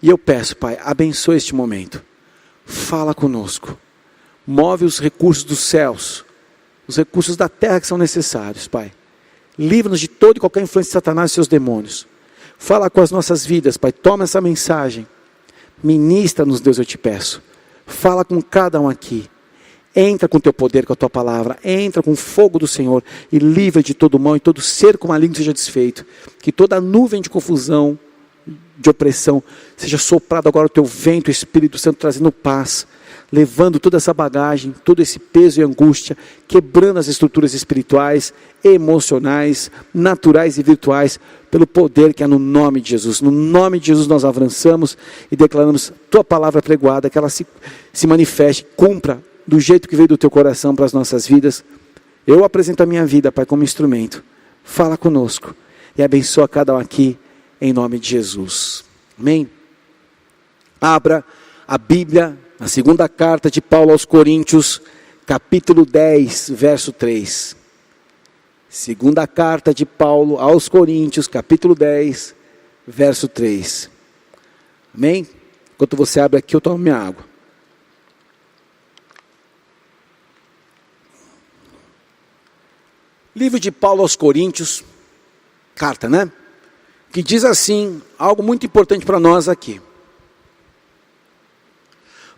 E eu peço, Pai, abençoe este momento. Fala conosco. Move os recursos dos céus, os recursos da terra que são necessários, Pai. Livra-nos de toda e qualquer influência de Satanás e seus demônios. Fala com as nossas vidas, Pai. Toma essa mensagem. Ministra-nos, Deus, eu te peço. Fala com cada um aqui. Entra com o teu poder, com a tua palavra. Entra com o fogo do Senhor e livra de todo mal e todo cerco maligno seja desfeito. Que toda nuvem de confusão, de opressão, seja soprado agora o teu vento, o Espírito Santo, trazendo paz, levando toda essa bagagem, todo esse peso e angústia, quebrando as estruturas espirituais, emocionais, naturais e virtuais, pelo poder que há no nome de Jesus. No nome de Jesus nós avançamos e declaramos tua palavra pregoada, que ela se manifeste, cumpra do jeito que veio do teu coração para as nossas vidas. Eu apresento a minha vida, Pai, como instrumento. Fala conosco e abençoa cada um aqui, em nome de Jesus. Amém? Abra a Bíblia, a segunda carta de Paulo aos Coríntios, capítulo 10, verso 3. Segunda carta de Paulo aos Coríntios, capítulo 10, verso 3. Amém? Enquanto você abre aqui, eu tomo minha água. Livro de Paulo aos Coríntios, carta, né? Que diz assim, algo muito importante para nós aqui.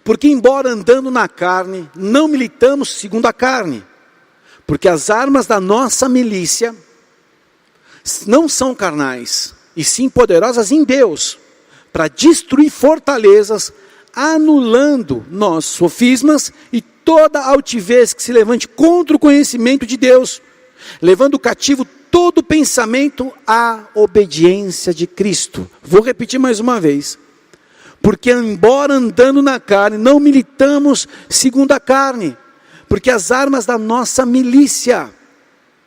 Porque embora andando na carne, não militamos segundo a carne. Porque as armas da nossa milícia não são carnais, e sim poderosas em Deus, para destruir fortalezas, anulando nossos sofismas e toda altivez que se levante contra o conhecimento de Deus, levando cativo todo pensamento à obediência de Cristo. Vou repetir mais uma vez. Porque embora andando na carne, não militamos segundo a carne. Porque as armas da nossa milícia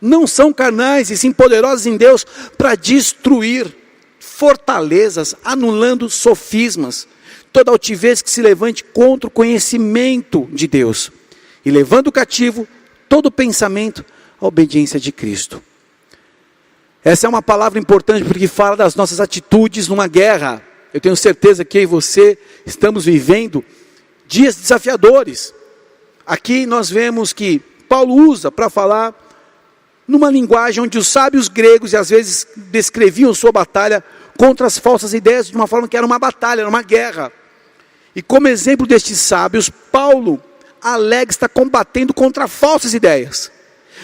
não são carnais, e sim poderosas em Deus, para destruir fortalezas, anulando sofismas, toda altivez que se levante contra o conhecimento de Deus, e levando cativo todo pensamento à obediência de Cristo. Essa é uma palavra importante porque fala das nossas atitudes numa guerra. Eu tenho certeza que eu e você estamos vivendo dias desafiadores. Aqui nós vemos que Paulo usa para falar numa linguagem onde os sábios gregos, e às vezes descreviam sua batalha contra as falsas ideias de uma forma que era uma batalha, era uma guerra. E como exemplo destes sábios, Paulo alega estar combatendo contra falsas ideias.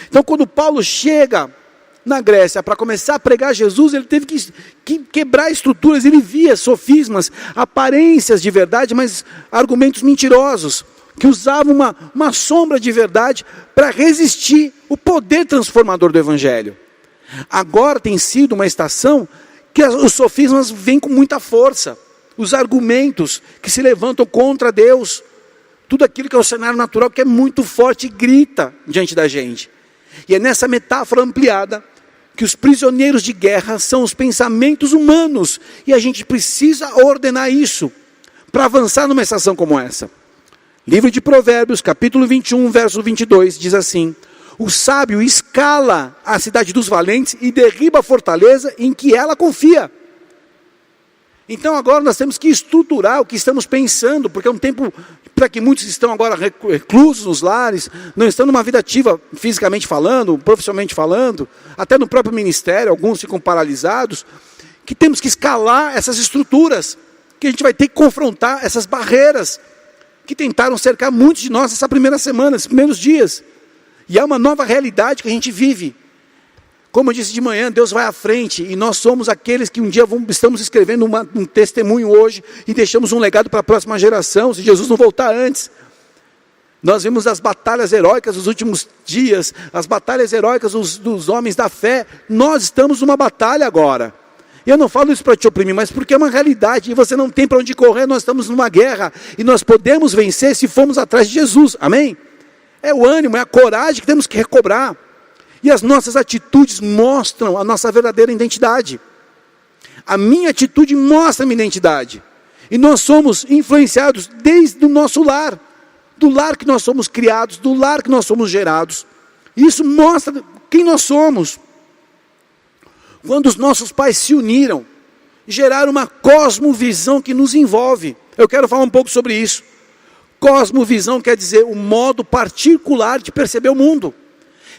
Então quando Paulo chega na Grécia para começar a pregar Jesus, ele teve que quebrar estruturas. Ele via sofismas, aparências de verdade, mas argumentos mentirosos, que usavam uma sombra de verdade para resistir o poder transformador do Evangelho. Agora tem sido uma estação que os sofismas vêm com muita força, os argumentos que se levantam contra Deus, tudo aquilo que é o cenário natural que é muito forte e grita diante da gente. E é nessa metáfora ampliada que os prisioneiros de guerra são os pensamentos humanos, e a gente precisa ordenar isso para avançar numa estação como essa. Livro de Provérbios, capítulo 21, verso 22, diz assim: o sábio escala a cidade dos valentes e derriba a fortaleza em que ela confia. Então agora nós temos que estruturar o que estamos pensando, porque é um tempo para que muitos estão agora reclusos nos lares, não estão numa vida ativa fisicamente falando, profissionalmente falando, até no próprio ministério, alguns ficam paralisados, que temos que escalar essas estruturas, que a gente vai ter que confrontar essas barreiras, que tentaram cercar muitos de nós essa primeira semana, esses primeiros dias, e é uma nova realidade que a gente vive. Como eu disse de manhã, Deus vai à frente, e nós somos aqueles que um dia estamos escrevendo um testemunho hoje, e deixamos um legado para a próxima geração, se Jesus não voltar antes. Nós vimos as batalhas heróicas dos últimos dias, as batalhas heróicas dos homens da fé. Nós estamos numa batalha agora. Eu não falo isso para te oprimir, mas porque é uma realidade, e você não tem para onde correr. Nós estamos numa guerra, e nós podemos vencer se formos atrás de Jesus, amém? É o ânimo, é a coragem que temos que recobrar. E as nossas atitudes mostram a nossa verdadeira identidade. A minha atitude mostra a minha identidade. E nós somos influenciados desde o nosso lar. Do lar que nós somos criados, do lar que nós somos gerados. Isso mostra quem nós somos. Quando os nossos pais se uniram gerar uma cosmovisão que nos envolve. Eu quero falar um pouco sobre isso. Cosmovisão quer dizer o modo particular de perceber o mundo.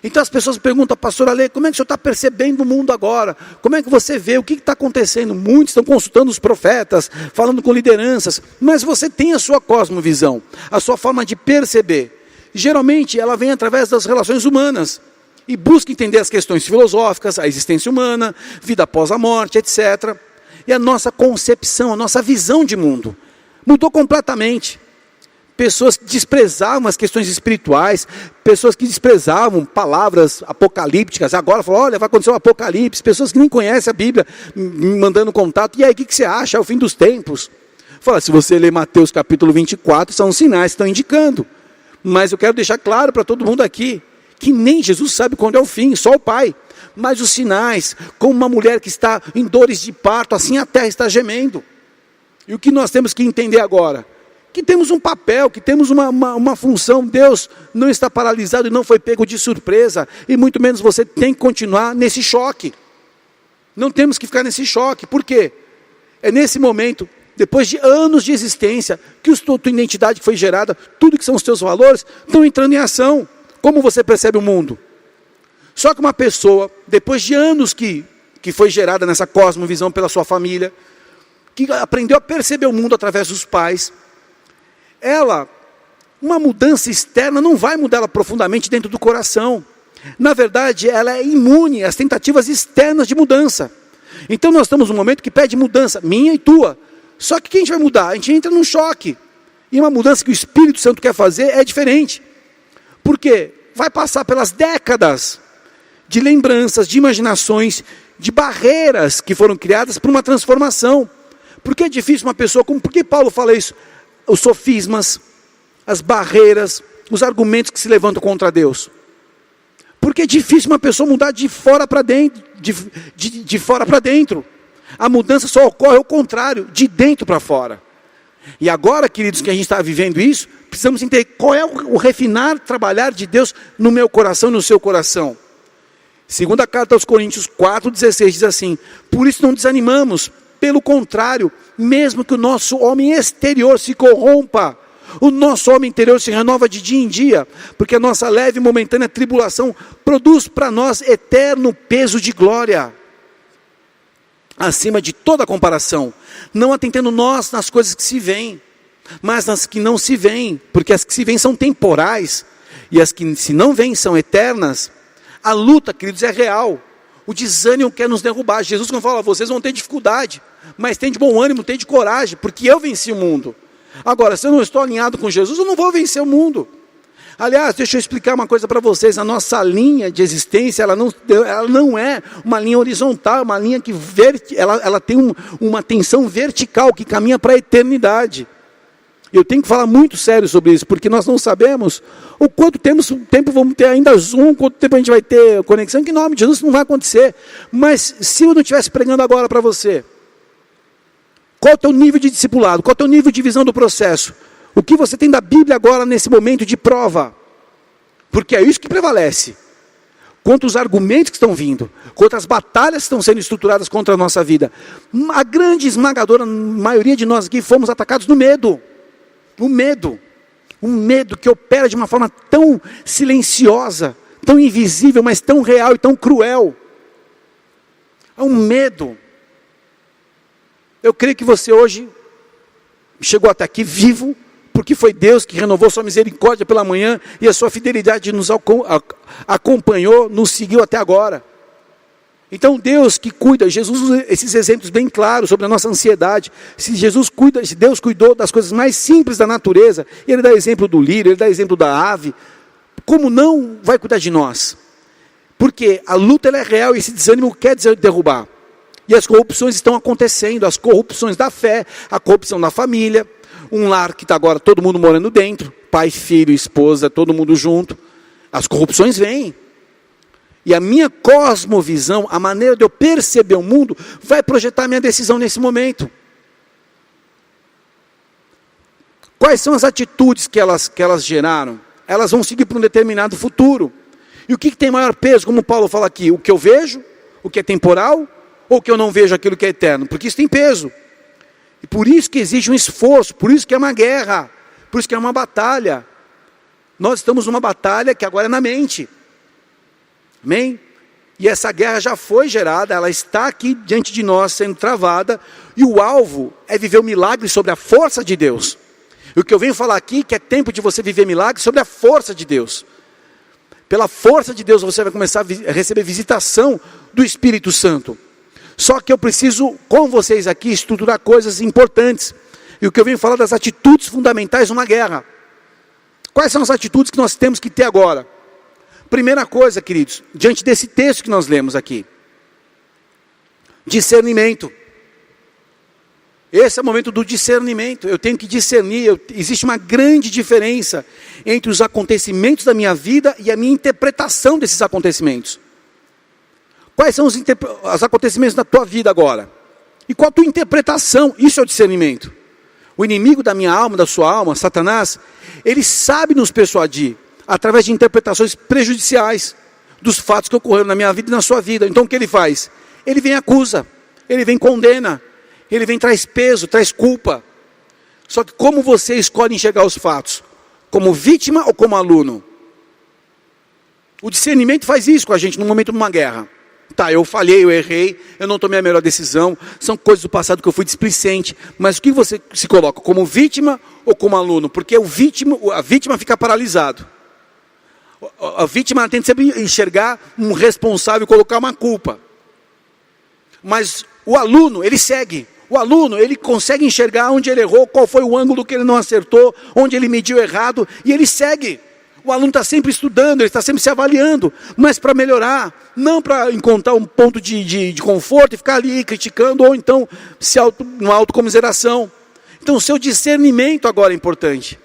Então as pessoas perguntam, pastor Ale, como é que o senhor está percebendo o mundo agora? Como é que você vê? O que está acontecendo? Muitos estão consultando os profetas, falando com lideranças, mas você tem a sua cosmovisão, a sua forma de perceber. Geralmente ela vem através das relações humanas e busca entender as questões filosóficas, a existência humana, vida após a morte, etc. E a nossa concepção, a nossa visão de mundo mudou completamente. Pessoas que desprezavam as questões espirituais, pessoas que desprezavam palavras apocalípticas, agora falam, olha, vai acontecer um apocalipse, pessoas que nem conhecem a Bíblia, me mandando contato, e aí, o que você acha? É o fim dos tempos. Fala, se você ler Mateus capítulo 24, são os sinais que estão indicando. Mas eu quero deixar claro para todo mundo aqui, que nem Jesus sabe quando é o fim, só o Pai. Mas os sinais, como uma mulher que está em dores de parto, assim a terra está gemendo. E o que nós temos que entender agora? Que temos um papel, que temos uma função. Deus não está paralisado e não foi pego de surpresa. E muito menos você tem que continuar nesse choque. Não temos que ficar nesse choque. Por quê? É nesse momento, depois de anos de existência, que a tua identidade que foi gerada, tudo que são os teus valores, estão entrando em ação. Como você percebe o mundo? Só que uma pessoa, depois de anos que foi gerada nessa cosmovisão pela sua família, que aprendeu a perceber o mundo através dos pais, uma mudança externa não vai mudar ela profundamente dentro do coração. Na verdade, ela é imune às tentativas externas de mudança. Então nós estamos num momento que pede mudança, minha e tua. Só que quem a gente vai mudar? A gente entra num choque. E uma mudança que o Espírito Santo quer fazer é diferente. Por quê? Vai passar pelas décadas de lembranças, de imaginações, de barreiras que foram criadas por uma transformação. Por que é difícil uma pessoa, por que Paulo fala isso? Os sofismas, as barreiras, os argumentos que se levantam contra Deus. Porque é difícil uma pessoa mudar de fora para dentro, de fora para dentro. A mudança só ocorre ao contrário, de dentro para fora. E agora, queridos, que a gente está vivendo isso, precisamos entender qual é o refinar, trabalhar de Deus no meu coração e no seu coração. Segunda carta aos Coríntios 4,16 diz assim, por isso não desanimamos, pelo contrário, mesmo que o nosso homem exterior se corrompa, o nosso homem interior se renova de dia em dia, porque a nossa leve e momentânea tribulação produz para nós eterno peso de glória, acima de toda comparação, não atentando nós nas coisas que se veem, mas nas que não se veem, porque as que se veem são temporais, e as que se não veem são eternas. A luta, queridos, é real. O desânimo quer nos derrubar. Jesus quando fala, vocês vão ter dificuldade, mas tem de bom ânimo, tem de coragem, porque eu venci o mundo. Agora, se eu não estou alinhado com Jesus, eu não vou vencer o mundo. Aliás, deixa eu explicar uma coisa para vocês. A nossa linha de existência, ela não é uma linha horizontal, uma linha que ela tem uma tensão vertical que caminha para a eternidade. Eu tenho que falar muito sério sobre isso, porque nós não sabemos o quanto tempo vamos ter ainda Zoom, quanto tempo a gente vai ter conexão, que em nome de Jesus não vai acontecer. Mas se eu não estivesse pregando agora para você, qual é o teu nível de discipulado? Qual é o teu nível de visão do processo? O que você tem da Bíblia agora nesse momento de prova? Porque é isso que prevalece. Contra os argumentos que estão vindo, contra as batalhas que estão sendo estruturadas contra a nossa vida. A grande esmagadora maioria de nós aqui fomos atacados no medo. O medo. Um medo que opera de uma forma tão silenciosa, tão invisível, mas tão real e tão cruel. É um medo. Eu creio que você hoje chegou até aqui vivo, porque foi Deus que renovou sua misericórdia pela manhã, e a sua fidelidade nos acompanhou, nos seguiu até agora. Então Deus que cuida, Jesus usa esses exemplos bem claros sobre a nossa ansiedade. Se Deus cuidou das coisas mais simples da natureza, Ele dá exemplo do lírio, Ele dá exemplo da ave, como não vai cuidar de nós? Porque a luta ela é real e esse desânimo quer derrubar. E as corrupções estão acontecendo, as corrupções da fé, a corrupção da família, um lar que está agora todo mundo morando dentro, pai, filho, esposa, todo mundo junto. As corrupções vêm. E a minha cosmovisão, a maneira de eu perceber o mundo, vai projetar a minha decisão nesse momento. Quais são as atitudes que elas geraram? Elas vão seguir para um determinado futuro. E o que tem maior peso, como Paulo fala aqui? O que eu vejo, o que é temporal, ou que eu não vejo aquilo que é eterno? Porque isso tem peso. E por isso que exige um esforço, por isso que é uma guerra, por isso que é uma batalha. Nós estamos numa batalha que agora é na mente. Amém? E essa guerra já foi gerada, ela está aqui diante de nós sendo travada, e o alvo é viver o milagre sobre a força de Deus. E o que eu venho falar aqui, que é tempo de você viver milagre sobre a força de Deus. Pela força de Deus você vai começar a receber visitação do Espírito Santo. Só que eu preciso, com vocês aqui, estruturar coisas importantes. E o que eu venho falar das atitudes fundamentais numa guerra. Quais são as atitudes que nós temos que ter agora? Primeira coisa, queridos, diante desse texto que nós lemos aqui. Discernimento. Esse é o momento do discernimento. Eu tenho que discernir. Existe uma grande diferença entre os acontecimentos da minha vida e a minha interpretação desses acontecimentos. Quais são os acontecimentos da tua vida agora? E qual a tua interpretação? Isso é o discernimento. O inimigo da minha alma, da sua alma, Satanás, ele sabe nos persuadir através de interpretações prejudiciais dos fatos que ocorreram na minha vida e na sua vida. Então o que ele faz? Ele vem e acusa, ele vem e condena, ele vem e traz peso, traz culpa. Só que como você escolhe enxergar os fatos? Como vítima ou como aluno? O discernimento faz isso com a gente no momento de uma guerra. Tá, eu falhei, eu errei, eu não tomei a melhor decisão, são coisas do passado que eu fui displicente, mas o que você se coloca, como vítima ou como aluno? Porque a vítima fica paralisado. A vítima tenta sempre enxergar um responsável e colocar uma culpa. Mas o aluno, ele segue. O aluno, ele consegue enxergar onde ele errou, qual foi o ângulo que ele não acertou, onde ele mediu errado, e ele segue. O aluno está sempre estudando, ele está sempre se avaliando, mas para melhorar, não para encontrar um ponto de conforto e ficar ali criticando, ou então uma autocomiseração. Então o seu discernimento agora é importante.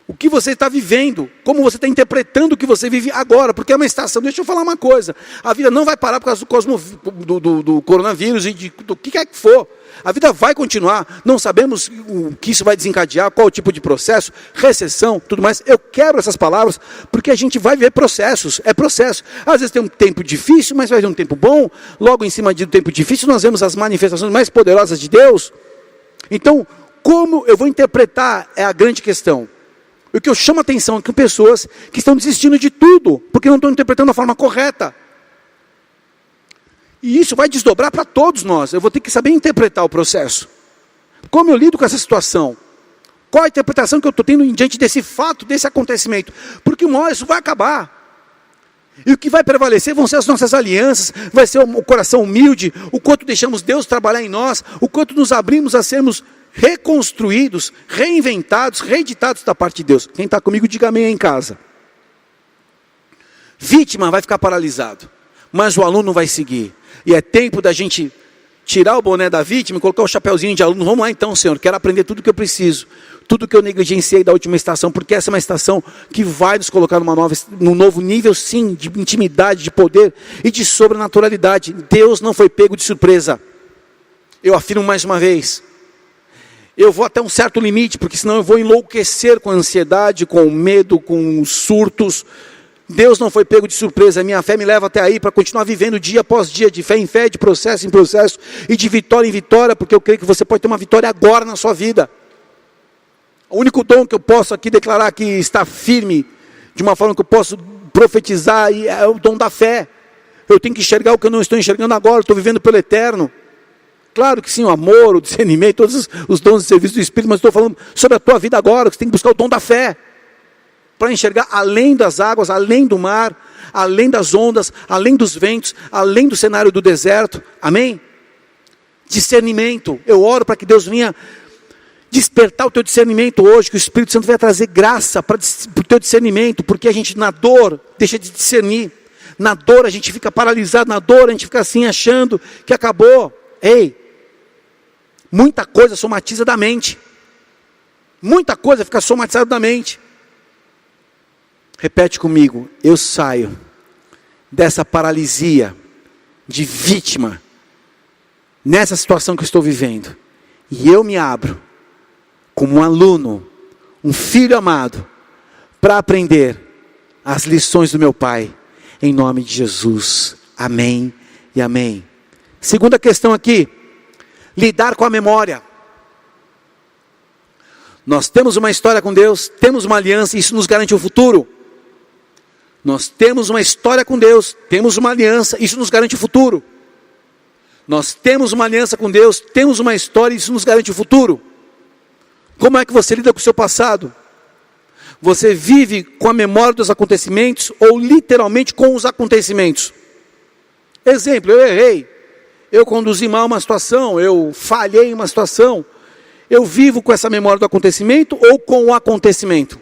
O que você está vivendo, como você está interpretando o que você vive agora, porque é uma estação. Deixa eu falar uma coisa, a vida não vai parar por causa do coronavírus e do que quer que for. A vida vai continuar, não sabemos o que isso vai desencadear, qual o tipo de processo, recessão, tudo mais. Eu quero essas palavras, porque a gente vai ver processos, é processo. Às vezes tem um tempo difícil, mas vai ter um tempo bom. Logo em cima do tempo difícil, nós vemos as manifestações mais poderosas de Deus. Então, como eu vou interpretar é a grande questão. O que eu chamo a atenção é que pessoas que estão desistindo de tudo, porque não estão interpretando da forma correta. E isso vai desdobrar para todos nós. Eu vou ter que saber interpretar o processo. Como eu lido com essa situação? Qual a interpretação que eu estou tendo diante desse fato, desse acontecimento? Porque uma hora isso vai acabar. E o que vai prevalecer vão ser as nossas alianças, vai ser o coração humilde, o quanto deixamos Deus trabalhar em nós, o quanto nos abrimos a sermos reconstruídos, reinventados, reeditados da parte de Deus. Quem está comigo, diga amém aí em casa. Vítima vai ficar paralisado, mas o aluno vai seguir. E é tempo da gente tirar o boné da vítima e colocar o chapeuzinho de aluno. Vamos lá então, Senhor, quero aprender tudo que eu preciso, tudo que eu negligenciei da última estação, porque essa é uma estação que vai nos colocar num novo nível, sim, de intimidade, de poder e de sobrenaturalidade. Deus não foi pego de surpresa. Eu afirmo mais uma vez. Eu vou até um certo limite, porque senão eu vou enlouquecer com a ansiedade, com o medo, com os surtos. Deus não foi pego de surpresa, a minha fé me leva até aí para continuar vivendo dia após dia, de fé em fé, de processo em processo, e de vitória em vitória, porque eu creio que você pode ter uma vitória agora na sua vida. O único dom que eu posso aqui declarar que está firme, de uma forma que eu posso profetizar, é o dom da fé. Eu tenho que enxergar o que eu não estou enxergando agora, eu estou vivendo pelo eterno. Claro que sim, o amor, o discernimento, todos os dons de serviço do Espírito, mas estou falando sobre a tua vida agora, que você tem que buscar o dom da fé, para enxergar além das águas, além do mar, além das ondas, além dos ventos, além do cenário do deserto, amém? Discernimento, eu oro para que Deus venha despertar o teu discernimento hoje, que o Espírito Santo venha trazer graça para o teu discernimento, porque a gente na dor deixa de discernir, na dor a gente fica paralisado, na dor a gente fica assim achando que acabou. Ei, muita coisa somatiza da mente. Muita coisa fica somatizada da mente. Repete comigo. Eu saio dessa paralisia de vítima, nessa situação que eu estou vivendo, e eu me abro como um aluno, um filho amado, para aprender as lições do meu Pai, em nome de Jesus. Amém e amém. Segunda questão aqui, lidar com a memória. Nós temos uma história com Deus, temos uma aliança, isso nos garante o futuro. Nós temos uma história com Deus, temos uma aliança, isso nos garante o futuro. Nós temos uma aliança com Deus, temos uma história, isso nos garante o futuro. Como é que você lida com o seu passado? Você vive com a memória dos acontecimentos ou literalmente com os acontecimentos? Exemplo, eu errei, eu conduzi mal uma situação, eu falhei em uma situação. Eu vivo com essa memória do acontecimento ou com o acontecimento?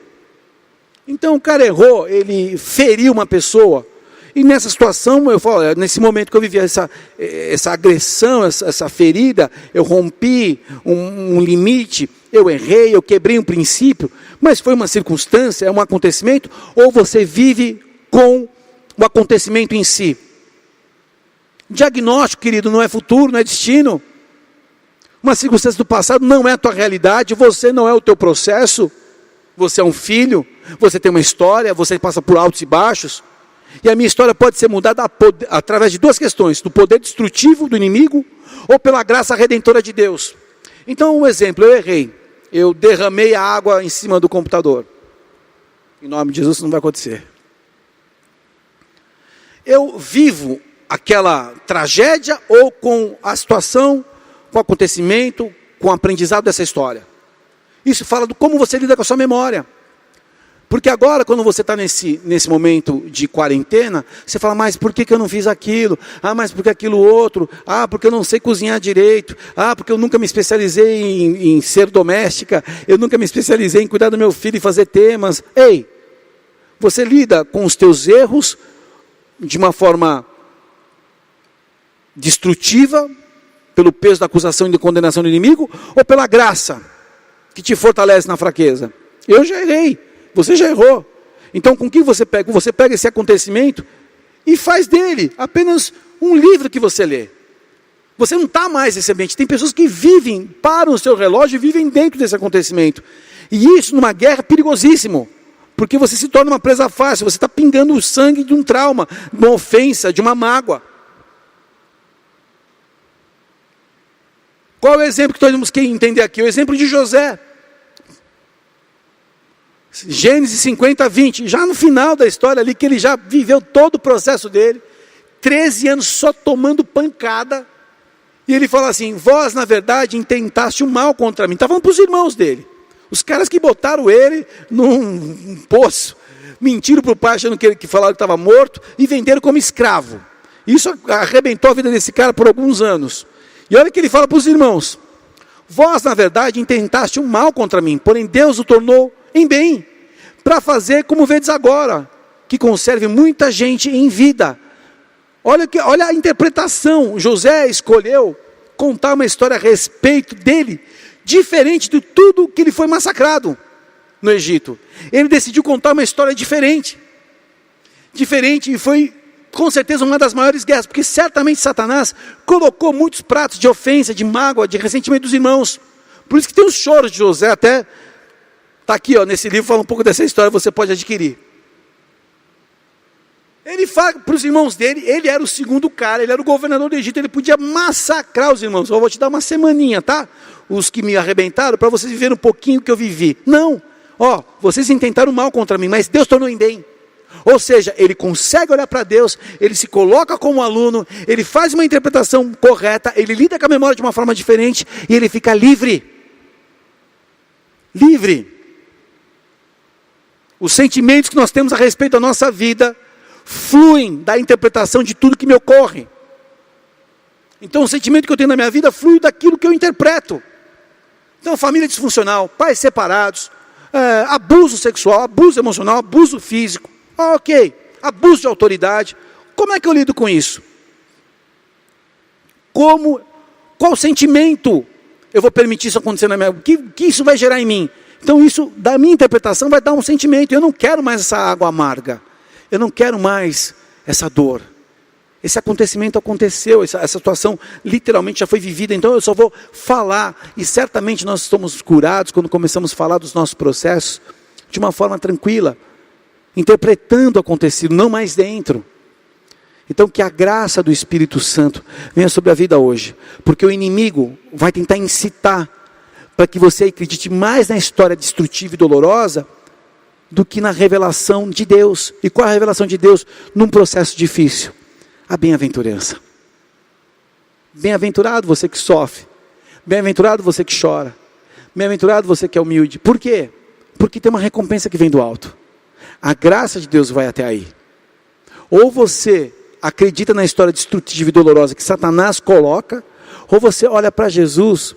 Então o cara errou, ele feriu uma pessoa. E nessa situação, eu falo, nesse momento que eu vivi essa agressão, essa ferida, eu rompi um limite, eu errei, eu quebrei um princípio, mas foi uma circunstância, é um acontecimento, ou você vive com o acontecimento em si? Diagnóstico, querido, não é futuro, não é destino. Uma circunstância do passado não é a tua realidade, você não é o teu processo, você é um filho, você tem uma história, você passa por altos e baixos, e a minha história pode ser mudada através de duas questões, do poder destrutivo do inimigo, ou pela graça redentora de Deus. Então, um exemplo, eu errei, eu derramei a água em cima do computador, em nome de Jesus isso não vai acontecer. Eu vivo aquela tragédia, ou com a situação, com o acontecimento, com o aprendizado dessa história. Isso fala de como você lida com a sua memória. Porque agora, quando você está nesse momento de quarentena, você fala, mas por que eu não fiz aquilo? Ah, mas por que aquilo outro? Ah, porque eu não sei cozinhar direito. Ah, porque eu nunca me especializei em ser doméstica. Eu nunca me especializei em cuidar do meu filho e fazer temas. Ei, você lida com os teus erros de uma forma destrutiva, pelo peso da acusação e da condenação do inimigo, ou pela graça que te fortalece na fraqueza? Eu já errei, você já errou. Então com o que você pega? Você pega esse acontecimento e faz dele apenas um livro que você lê. Você não está mais nesse ambiente. Tem pessoas que vivem, param o seu relógio e vivem dentro desse acontecimento. E isso numa guerra é perigosíssimo. Porque você se torna uma presa fácil, você está pingando o sangue de um trauma, de uma ofensa, de uma mágoa. Qual é o exemplo que nós temos que entender aqui? O exemplo de José. Gênesis 50, 20. Já no final da história ali, que ele já viveu todo o processo dele. 13 anos só tomando pancada. E ele fala assim, vós na verdade intentaste o mal contra mim. Está falando para os irmãos dele. Os caras que botaram ele num poço. Mentiram para o pai achando que falaram que estava morto. E venderam como escravo. Isso arrebentou a vida desse cara por alguns anos. E olha o que ele fala para os irmãos. Vós, na verdade, intentaste um mal contra mim, porém Deus o tornou em bem, para fazer como vedes agora, que conserve muita gente em vida. Olha a interpretação. José escolheu contar uma história a respeito dele, diferente de tudo que ele foi massacrado no Egito. Ele decidiu contar uma história diferente. Diferente, e foi com certeza uma das maiores guerras, porque certamente Satanás colocou muitos pratos de ofensa, de mágoa, de ressentimento dos irmãos. Por isso que tem os choros de José, até está aqui, nesse livro fala um pouco dessa história, você pode adquirir. Ele fala para os irmãos dele, ele era o segundo cara, ele era o governador do Egito, ele podia massacrar os irmãos. Eu vou te dar uma semaninha, tá? Os que me arrebentaram, para vocês viverem um pouquinho o que eu vivi. Não, vocês intentaram mal contra mim, mas Deus tornou em bem. Ou seja, ele consegue olhar para Deus, ele se coloca como aluno, ele faz uma interpretação correta, ele lida com a memória de uma forma diferente e ele fica livre. Livre. Os sentimentos que nós temos a respeito da nossa vida fluem da interpretação de tudo que me ocorre. Então o sentimento que eu tenho na minha vida flui daquilo que eu interpreto. Então família disfuncional, pais separados, abuso sexual, abuso emocional, abuso físico. Ok, abuso de autoridade. Como é que eu lido com isso? Qual sentimento eu vou permitir isso acontecer na minha vida? Que isso vai gerar em mim? Então isso, da minha interpretação, vai dar um sentimento. Eu não quero mais essa água amarga. Eu não quero mais essa dor. Esse acontecimento aconteceu, essa situação literalmente já foi vivida. Então eu só vou falar, e certamente nós estamos curados quando começamos a falar dos nossos processos de uma forma tranquila, interpretando o acontecido, não mais dentro. Então que a graça do Espírito Santo venha sobre a vida hoje, porque o inimigo vai tentar incitar para que você acredite mais na história destrutiva e dolorosa do que na revelação de Deus. E qual é a revelação de Deus num processo difícil? A bem-aventurança. Bem-aventurado você que sofre, bem-aventurado você que chora, bem-aventurado você que é humilde. Por quê? Porque tem uma recompensa que vem do alto. A graça de Deus vai até aí. Ou você acredita na história destrutiva e dolorosa que Satanás coloca, ou você olha para Jesus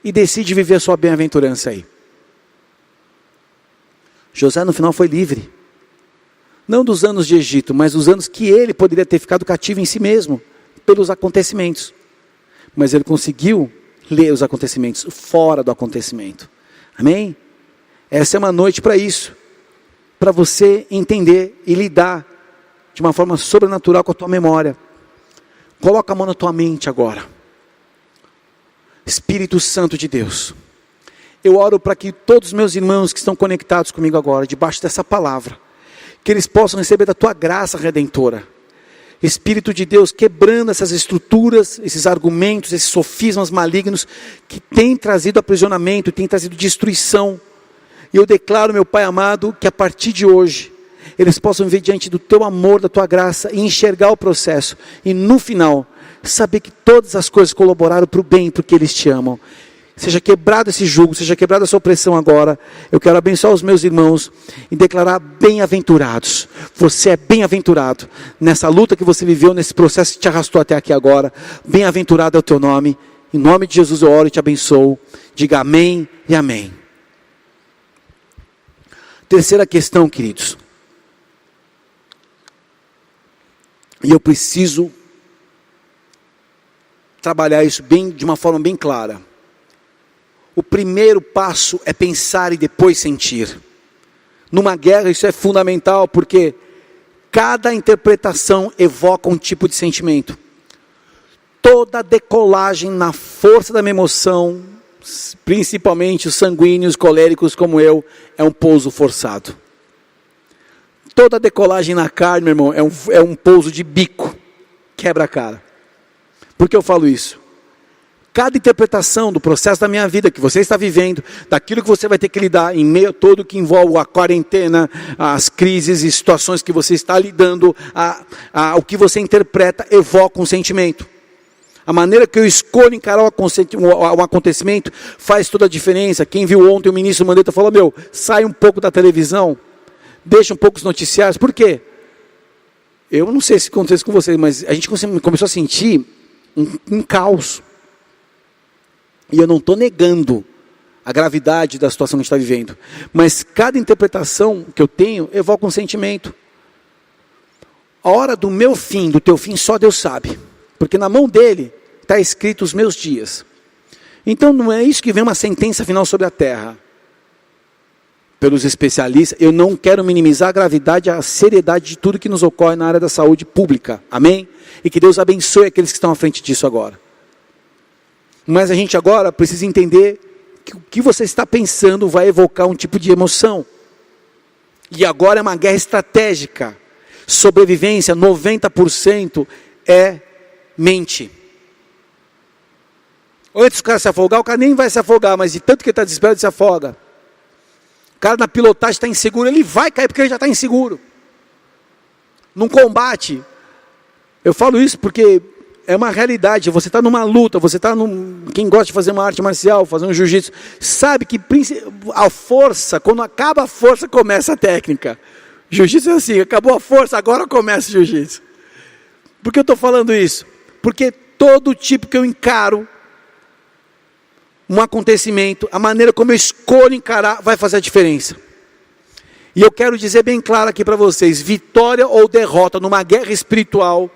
e decide viver a sua bem-aventurança aí. José no final foi livre. Não dos anos de Egito, mas dos anos que ele poderia ter ficado cativo em si mesmo, pelos acontecimentos. Mas ele conseguiu ler os acontecimentos, fora do acontecimento. Amém? Essa é uma noite para isso. Para você entender e lidar de uma forma sobrenatural com a tua memória. Coloca a mão na tua mente agora. Espírito Santo de Deus, eu oro para que todos os meus irmãos que estão conectados comigo agora, debaixo dessa palavra, que eles possam receber da tua graça redentora. Espírito de Deus, quebrando essas estruturas, esses argumentos, esses sofismas malignos, que têm trazido aprisionamento, têm trazido destruição. E eu declaro, meu Pai amado, que a partir de hoje, eles possam ver diante do teu amor, da tua graça, e enxergar o processo. E no final, saber que todas as coisas colaboraram para o bem, porque eles te amam. Seja quebrado esse jugo, seja quebrada essa opressão agora. Eu quero abençoar os meus irmãos e declarar bem-aventurados. Você é bem-aventurado nessa luta que você viveu, nesse processo que te arrastou até aqui agora. Bem-aventurado é o teu nome. Em nome de Jesus eu oro e te abençoo. Diga amém e amém. Terceira questão, queridos. E eu preciso trabalhar isso de uma forma bem clara. O primeiro passo é pensar e depois sentir. Numa guerra isso é fundamental, porque cada interpretação evoca um tipo de sentimento. Toda decolagem na força da minha emoção, principalmente os sanguíneos, coléricos como eu, é um pouso forçado. Toda decolagem na carne, meu irmão, é um pouso de bico, quebra a cara. Por que eu falo isso? Cada interpretação do processo da minha vida que você está vivendo, daquilo que você vai ter que lidar em meio a todo que envolve a quarentena, as crises e situações que você está lidando, o que você interpreta evoca um sentimento. A maneira que eu escolho encarar um acontecimento faz toda a diferença. Quem viu ontem o ministro Mandetta falou, sai um pouco da televisão, deixa um pouco os noticiários. Por quê? Eu não sei se acontece com vocês, mas a gente começou a sentir um caos. E eu não estou negando a gravidade da situação que a gente está vivendo. Mas cada interpretação que eu tenho evoca um sentimento. A hora do meu fim, do teu fim, só Deus sabe. Porque na mão dele está escrito os meus dias. Então não é isso que vem uma sentença final sobre a terra. Pelos especialistas, eu não quero minimizar a gravidade, a seriedade de tudo que nos ocorre na área da saúde pública. Amém? E que Deus abençoe aqueles que estão à frente disso agora. Mas a gente agora precisa entender que o que você está pensando vai evocar um tipo de emoção. E agora é uma guerra estratégica. Sobrevivência, 90% é mente. Antes o cara se afogar, o cara nem vai se afogar, mas de tanto que ele está desesperado, ele se afoga. O cara na pilotagem está inseguro, ele vai cair porque ele já está inseguro. Num combate, eu falo isso porque é uma realidade. Você está numa luta, você está quem gosta de fazer uma arte marcial, fazer um jiu-jitsu, sabe que a força, quando acaba a força, começa a técnica. Jiu-jitsu é assim, acabou a força, agora começa o jiu-jitsu. Por que eu estou falando isso? Porque todo tipo que eu encaro um acontecimento, a maneira como eu escolho encarar, vai fazer a diferença. E eu quero dizer bem claro aqui para vocês, vitória ou derrota numa guerra espiritual,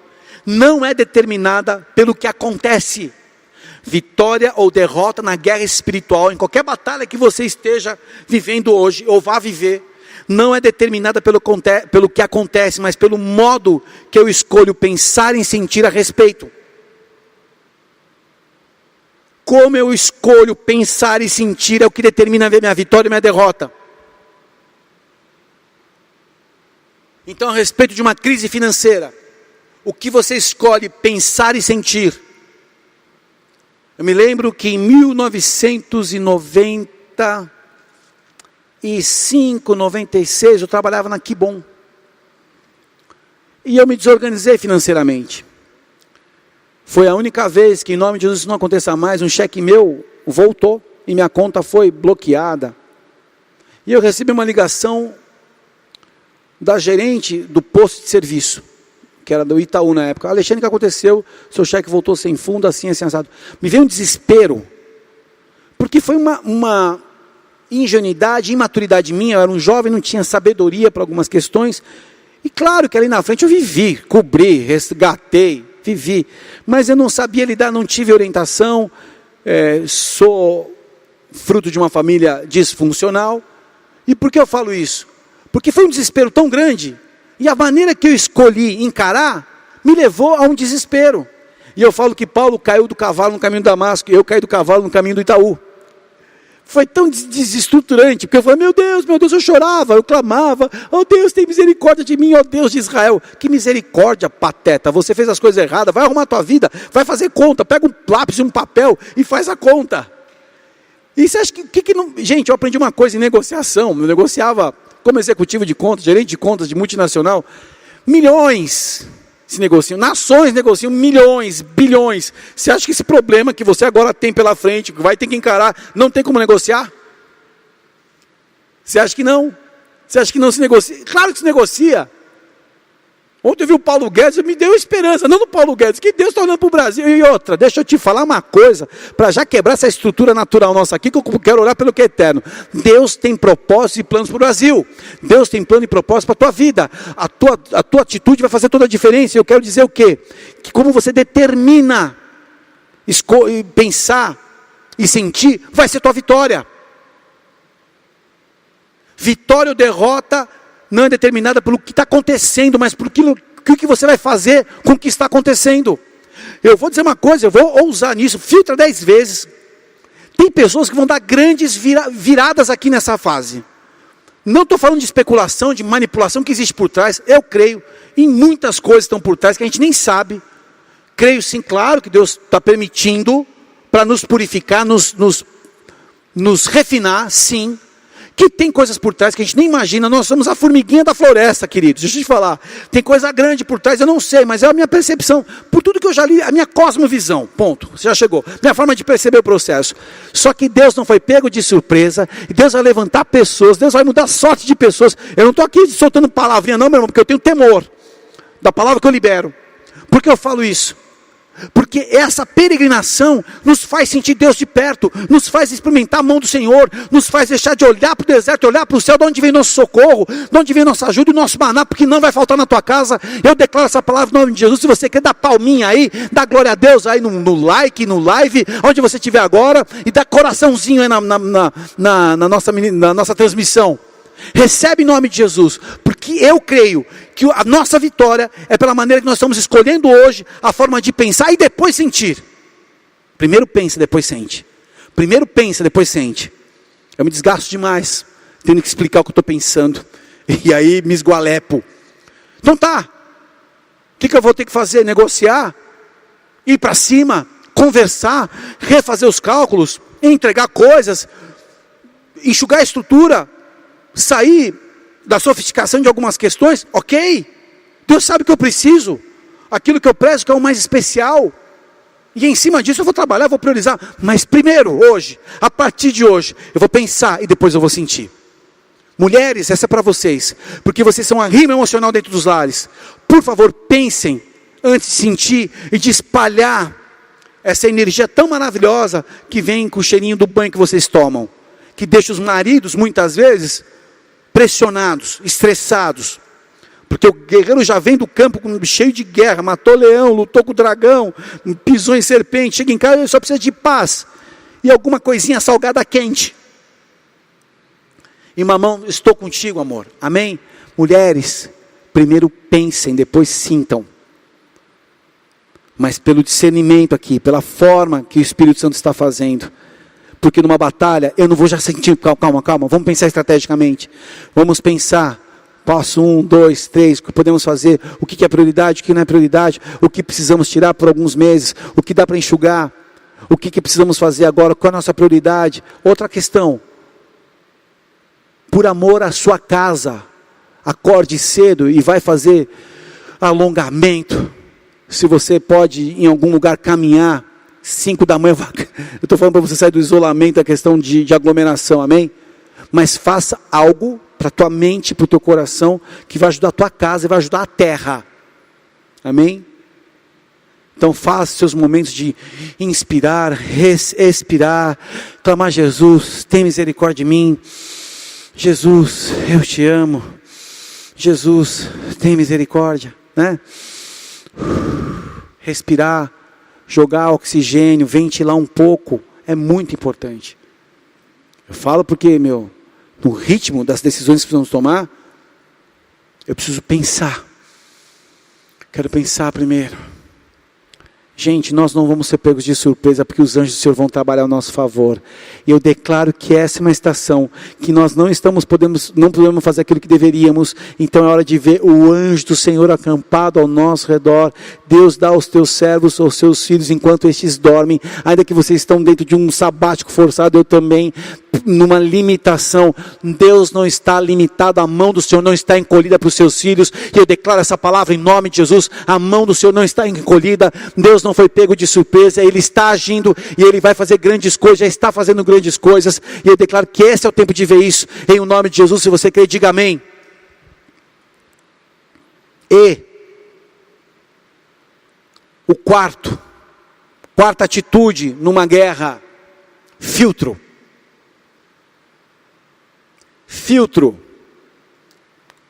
não é determinada pelo que acontece. Vitória ou derrota na guerra espiritual, em qualquer batalha que você esteja vivendo hoje, ou vá viver, não é determinada pelo que acontece, mas pelo modo que eu escolho pensar e sentir a respeito. Como eu escolho pensar e sentir é o que determina a minha vitória e minha derrota. Então, a respeito de uma crise financeira, o que você escolhe pensar e sentir. Eu me lembro que em 1995, 96, eu trabalhava na Kibon. E eu me desorganizei financeiramente. Foi a única vez que, em nome de Jesus, isso não aconteça mais, um cheque meu voltou e minha conta foi bloqueada. E eu recebi uma ligação da gerente do posto de serviço, que era do Itaú na época. Alexandre, o que aconteceu? Seu cheque voltou sem fundo, assim assado. Me veio um desespero, porque foi uma ingenuidade, imaturidade minha. Eu era um jovem, não tinha sabedoria para algumas questões. E claro que ali na frente eu vivi, cobri, resgatei, vivi. Mas eu não sabia lidar, não tive orientação. Sou fruto de uma família disfuncional. E por que eu falo isso? Porque foi um desespero tão grande. E a maneira que eu escolhi encarar me levou a um desespero. E eu falo que Paulo caiu do cavalo no caminho do Damasco, e eu caí do cavalo no caminho do Itaú. Foi tão desestruturante, porque eu falei, meu Deus, eu chorava, eu clamava, oh Deus, tem misericórdia de mim, oh Deus de Israel. Que misericórdia, pateta, você fez as coisas erradas, vai arrumar a tua vida, vai fazer conta, pega um lápis e um papel e faz a conta. E você acha que não... Gente, eu aprendi uma coisa em negociação, eu negociava como executivo de contas, gerente de contas de multinacional, milhões se negociam, nações negociam milhões, bilhões. Você acha que esse problema que você agora tem pela frente, que vai ter que encarar, não tem como negociar? Você acha que não? Você acha que não se negocia? Claro que se negocia. Ontem eu vi o Paulo Guedes, me deu esperança, não do Paulo Guedes, que Deus está olhando para o Brasil. E outra, deixa eu te falar uma coisa, para já quebrar essa estrutura natural nossa aqui, que eu quero orar pelo que é eterno. Deus tem propósitos e planos para o Brasil. Deus tem plano e propósito para a tua vida. A tua atitude vai fazer toda a diferença. Eu quero dizer o quê? Que como você determina pensar e sentir, vai ser tua vitória. Vitória ou derrota não é determinada pelo que está acontecendo, mas por aquilo que você vai fazer com o que está acontecendo. Eu vou dizer uma coisa, eu vou ousar nisso, filtra 10 vezes. Tem pessoas que vão dar grandes viradas aqui nessa fase. Não estou falando de especulação, de manipulação que existe por trás. Eu creio em muitas coisas que estão por trás que a gente nem sabe. Creio sim, claro, que Deus está permitindo para nos purificar, nos refinar, sim. Que tem coisas por trás que a gente nem imagina. Nós somos a formiguinha da floresta, queridos. Deixa eu te falar. Tem coisa grande por trás, eu não sei, mas é a minha percepção. Por tudo que eu já li, a minha cosmovisão. Ponto. Você já chegou. Minha forma de perceber o processo. Só que Deus não foi pego de surpresa. E Deus vai levantar pessoas. Deus vai mudar a sorte de pessoas. Eu não estou aqui soltando palavrinha não, meu irmão, porque eu tenho temor da palavra que eu libero. Por que eu falo isso? Porque essa peregrinação nos faz sentir Deus de perto, nos faz experimentar a mão do Senhor, nos faz deixar de olhar para o deserto, olhar para o céu, de onde vem nosso socorro, de onde vem nossa ajuda e nosso maná, porque não vai faltar na tua casa. Eu declaro essa palavra em nome de Jesus. Se você quer dar palminha aí, dá glória a Deus aí no like, no live, onde você estiver agora, e dá coraçãozinho aí na nossa transmissão. Recebe em nome de Jesus, porque eu creio que a nossa vitória é pela maneira que nós estamos escolhendo hoje, a forma de pensar e depois sentir. Primeiro pensa, depois sente. Primeiro pensa, depois sente. Eu me desgasto demais, tendo que explicar o que eu estou pensando, e aí me esgualepo. Então tá, o que eu vou ter que fazer? Negociar, ir para cima, conversar, refazer os cálculos, entregar coisas, enxugar a estrutura, sair da sofisticação de algumas questões, ok, Deus sabe o que eu preciso, aquilo que eu prezo que é o mais especial, e em cima disso eu vou trabalhar, vou priorizar, mas primeiro, hoje, a partir de hoje, eu vou pensar e depois eu vou sentir. Mulheres, essa é para vocês, porque vocês são a rima emocional dentro dos lares. Por favor, pensem antes de sentir e de espalhar essa energia tão maravilhosa que vem com o cheirinho do banho que vocês tomam, que deixa os maridos muitas vezes pressionados, estressados, porque o guerreiro já vem do campo cheio de guerra, matou leão, lutou com o dragão, pisou em serpente, chega em casa e só precisa de paz, e alguma coisinha salgada quente. E mamão, estou contigo, amor, amém? Mulheres, primeiro pensem, depois sintam, mas pelo discernimento aqui, pela forma que o Espírito Santo está fazendo, porque numa batalha, eu não vou já sentir, calma, vamos pensar estrategicamente, vamos pensar Passo 1, 2, 3, o que podemos fazer, o que é prioridade, o que não é prioridade, o que precisamos tirar por alguns meses, o que dá para enxugar, o que precisamos fazer agora, qual é a nossa prioridade. Outra questão, por amor à sua casa, acorde cedo e vai fazer alongamento. Se você pode em algum lugar caminhar, 5 da manhã, eu estou falando para você sair do isolamento, a questão de aglomeração, amém? Mas faça algo para a tua mente, para o teu coração, que vai ajudar a tua casa e vai ajudar a terra, amém? Então faça seus momentos de inspirar, expirar, clamar: Jesus, tem misericórdia de mim, Jesus, eu te amo, Jesus, tem misericórdia, né? Respirar, jogar oxigênio, ventilar um pouco, é muito importante. Eu falo porque, no ritmo das decisões que precisamos tomar, eu preciso pensar. Quero pensar primeiro. Gente, nós não vamos ser pegos de surpresa, porque os anjos do Senhor vão trabalhar ao nosso favor. E eu declaro que essa é uma estação, que nós não podemos fazer aquilo que deveríamos. Então é hora de ver o anjo do Senhor acampado ao nosso redor. Deus dá aos teus servos, aos seus filhos, enquanto estes dormem. Ainda que vocês estão dentro de um sabático forçado, eu também, numa limitação. Deus não está limitado, a mão do Senhor não está encolhida para os seus filhos. E eu declaro essa palavra em nome de Jesus: a mão do Senhor não está encolhida. Deus não foi pego de surpresa, Ele está agindo e Ele vai fazer grandes coisas, já está fazendo grandes coisas, e eu declaro que esse é o tempo de ver isso, em o nome de Jesus. Se você crê, diga amém. E o quarta atitude numa guerra: filtro.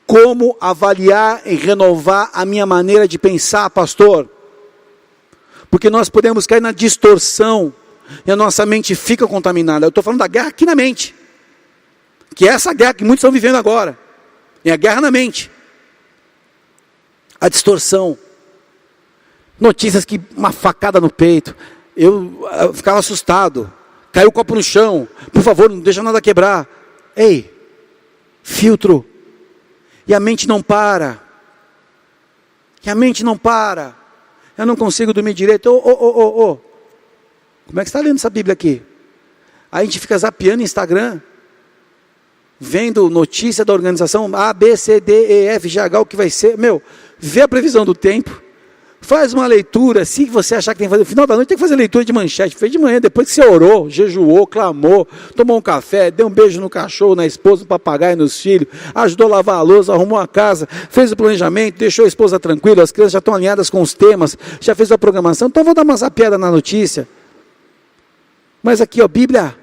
Como avaliar e renovar a minha maneira de pensar, pastor? Porque nós podemos cair na distorção e a nossa mente fica contaminada. Eu estou falando da guerra aqui na mente, que é essa guerra que muitos estão vivendo agora, é a guerra na mente, a distorção, notícias que uma facada no peito, eu ficava assustado, caiu o copo no chão, por favor, não deixa nada quebrar. Ei, filtro, e a mente não para, eu não consigo dormir direito. Como é que você está lendo essa Bíblia aqui? Aí a gente fica zapeando no Instagram, vendo notícia da organização A, B, C, D, E, F, G, H, o que vai ser. Vê a previsão do tempo, faz uma leitura. Se você achar que tem que fazer, no final da noite tem que fazer leitura de manchete. Fez de manhã, depois que você orou, jejuou, clamou, tomou um café, deu um beijo no cachorro, na esposa, no papagaio, nos filhos, ajudou a lavar a louça, arrumou a casa, fez o planejamento, deixou a esposa tranquila, as crianças já estão alinhadas com os temas, já fez a programação. Então vou dar uma zapiada na notícia. Mas aqui, Bíblia,